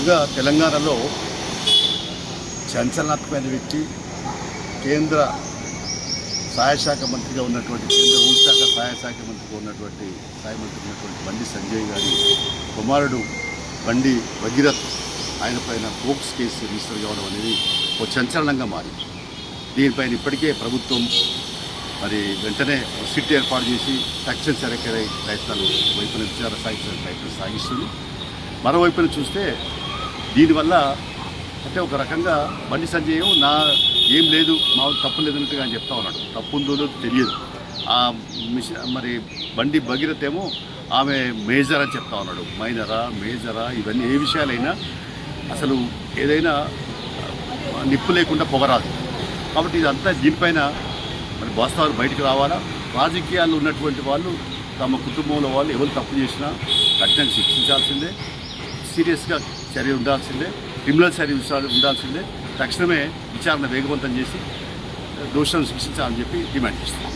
ముందుగా తెలంగాణలో సంచలనాత్మకమైన వ్యక్తి, కేంద్ర సహాయ శాఖ మంత్రిగా ఉన్నటువంటి, కేంద్ర హోంశాఖ సహాయ శాఖ మంత్రిగా ఉన్నటువంటి బండి సంజయ్ గారి కుమారుడు బండి భగీరథ్ ఆయన పైన పోక్స్ కేసు రిజిస్టర్ కావడం అనేది ఒక సంచలనంగా మారింది. దీనిపైన ఇప్పటికే ప్రభుత్వం మరి వెంటనే సిట్ ఏర్పాటు చేసి తక్షణ చర్యకరై ప్రయత్నాలు వైపున విచారణ సాగించే ప్రయత్నం సాగిస్తుంది. మరోవైపున చూస్తే దీనివల్ల అంటే ఒక రకంగా బండి సంజయ్ ఏం లేదు, మా తప్పు లేదన్నట్టుగా ఆయన చెప్తా ఉన్నాడు. తప్పు ఉందో తెలియదు. మరి బండి భగీరథ్ ఏమో ఆమె మేజర్ అని చెప్తా ఉన్నాడు. మైనరా మేజరా ఇవన్నీ ఏ విషయాలైనా అసలు ఏదైనా నిప్పు లేకుండా పొగరాదు. కాబట్టి ఇదంతా దీనిపైన మరి వాస్తవాలు బయటకు రావాలా. రాజకీయాల్లో ఉన్నటువంటి వాళ్ళు తమ కుటుంబంలో వాళ్ళు ఎవరు తప్పు చేసినా కఠినంగా శిక్షించాల్సిందే, సీరియస్గా చర్య ఉండాల్సిందే, క్రిమినల్ చర్య ఉండాల్సిందే. తక్షణమే విచారణ వేగవంతం చేసి దోషులను శిక్షించాలని చెప్పి డిమాండ్ చేస్తున్నాం.